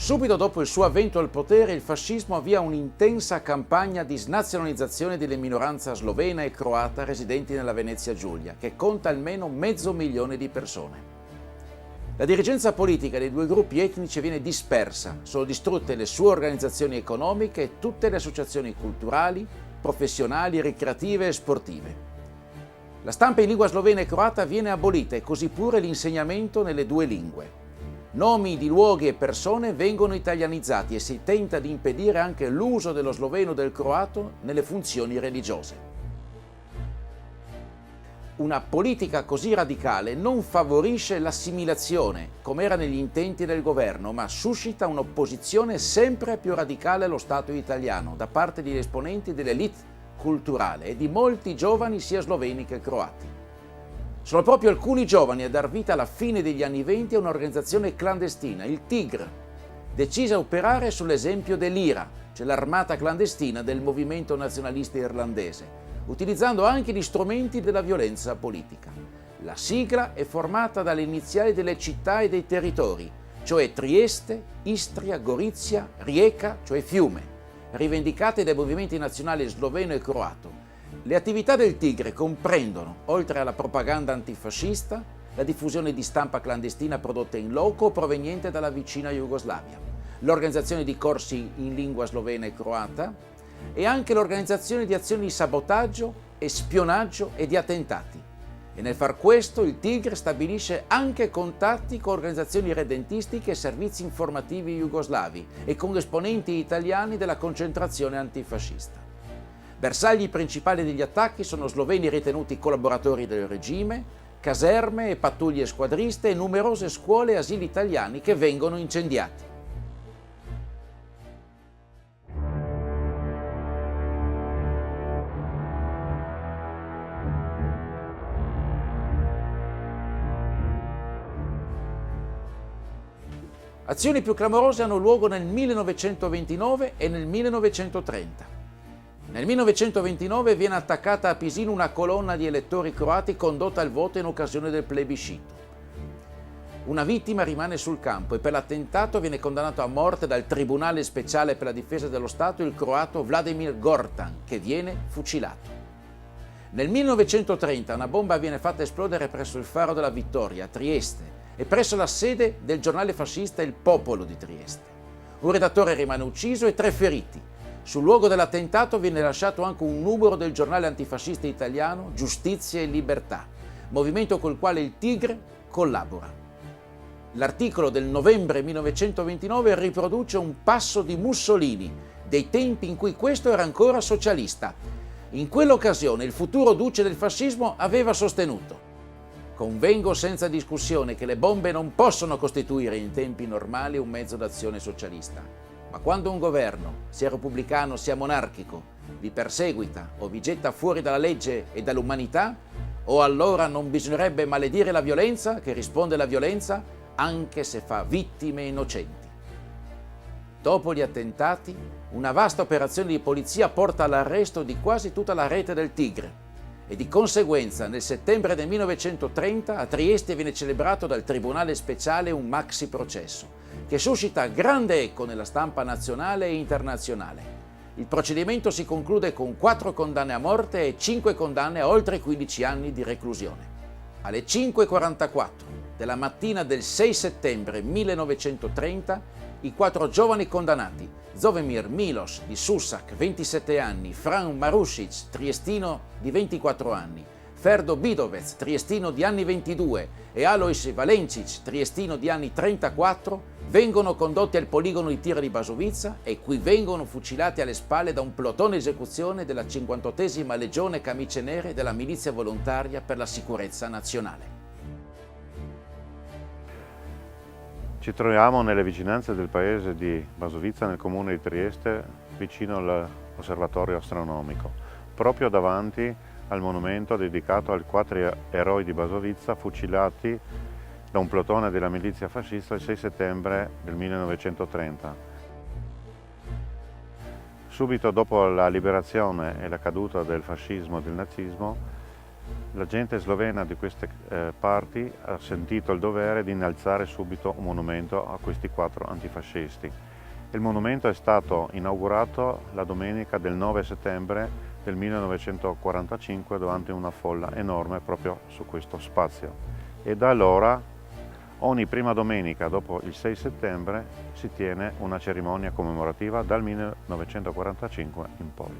Subito dopo il suo avvento al potere, il fascismo avvia un'intensa campagna di snazionalizzazione delle minoranze slovena e croata residenti nella Venezia Giulia, che conta almeno 500.000 di persone. La dirigenza politica dei due gruppi etnici viene dispersa, sono distrutte le sue organizzazioni economiche e tutte le associazioni culturali, professionali, ricreative e sportive. La stampa in lingua slovena e croata viene abolita e così pure l'insegnamento nelle due lingue. Nomi di luoghi e persone vengono italianizzati e si tenta di impedire anche l'uso dello sloveno e del croato nelle funzioni religiose. Una politica così radicale non favorisce l'assimilazione, come era negli intenti del governo, ma suscita un'opposizione sempre più radicale allo Stato italiano da parte degli esponenti dell'elite culturale e di molti giovani sia sloveni che croati. Sono proprio alcuni giovani a dar vita alla fine degli anni '20 a un'organizzazione clandestina, il Tigre, decisa a operare sull'esempio dell'IRA, cioè l'armata clandestina del movimento nazionalista irlandese, utilizzando anche gli strumenti della violenza politica. La sigla è formata dalle iniziali delle città e dei territori, cioè Trieste, Istria, Gorizia, Rijeka, cioè Fiume, rivendicate dai movimenti nazionali sloveno e croato. Le attività del Tigre comprendono, oltre alla propaganda antifascista, la diffusione di stampa clandestina prodotta in loco o proveniente dalla vicina Jugoslavia, l'organizzazione di corsi in lingua slovena e croata e anche l'organizzazione di azioni di sabotaggio e spionaggio e di attentati. E nel far questo il Tigre stabilisce anche contatti con organizzazioni redentistiche e servizi informativi jugoslavi e con esponenti italiani della concentrazione antifascista. Bersagli principali degli attacchi sono sloveni ritenuti collaboratori del regime, caserme e pattuglie squadriste e numerose scuole e asili italiani che vengono incendiati. Azioni più clamorose hanno luogo nel 1929 e nel 1930. Nel 1929 viene attaccata a Pisino una colonna di elettori croati condotta al voto in occasione del plebiscito. Una vittima rimane sul campo e per l'attentato viene condannato a morte dal Tribunale Speciale per la Difesa dello Stato il croato Vladimir Gortan, che viene fucilato. Nel 1930 una bomba viene fatta esplodere presso il Faro della Vittoria, a Trieste, e presso la sede del giornale fascista Il Popolo di Trieste. Un redattore rimane ucciso e 3 feriti. Sul luogo dell'attentato viene lasciato anche un numero del giornale antifascista italiano Giustizia e Libertà, movimento col quale il Tigre collabora. L'articolo del novembre 1929 riproduce un passo di Mussolini, dei tempi in cui questo era ancora socialista. In quell'occasione il futuro duce del fascismo aveva sostenuto: convengo senza discussione che le bombe non possono costituire in tempi normali un mezzo d'azione socialista. Ma quando un governo, sia repubblicano sia monarchico, vi perseguita o vi getta fuori dalla legge e dall'umanità, o allora non bisognerebbe maledire la violenza che risponde alla violenza, anche se fa vittime innocenti. Dopo gli attentati, una vasta operazione di polizia porta all'arresto di quasi tutta la rete del Tigre e di conseguenza nel settembre del 1930 a Trieste viene celebrato dal Tribunale Speciale un maxi processo che suscita grande eco nella stampa nazionale e internazionale. Il procedimento si conclude con 4 condanne a morte e 5 condanne a oltre 15 anni di reclusione. Alle 5:44 della mattina del 6 settembre 1930, i 4 giovani condannati, Zovemir Milos di Susak, 27 anni, Fran Marušić, triestino di 24 anni, Ferdo Bidovec, triestino di anni 22, e Alois Valencic, triestino di anni 34, vengono condotti al poligono di tiro di Basovica e qui vengono fucilati alle spalle da un plotone esecuzione della 58esima Legione Camicie Nere della Milizia Volontaria per la Sicurezza Nazionale. Ci troviamo nelle vicinanze del paese di Basovica, nel comune di Trieste, vicino all'osservatorio astronomico, proprio davanti al monumento dedicato ai 4 eroi di Basovica fucilati da un plotone della milizia fascista il 6 settembre del 1930. Subito dopo la liberazione e la caduta del fascismo e del nazismo, La gente slovena di queste parti ha sentito il dovere di innalzare subito un monumento a questi 4 antifascisti. Il monumento è stato inaugurato la domenica del 9 settembre del 1945 durante una folla enorme proprio su questo spazio. E da allora, ogni prima domenica dopo il 6 settembre, si tiene una cerimonia commemorativa dal 1945 in poi.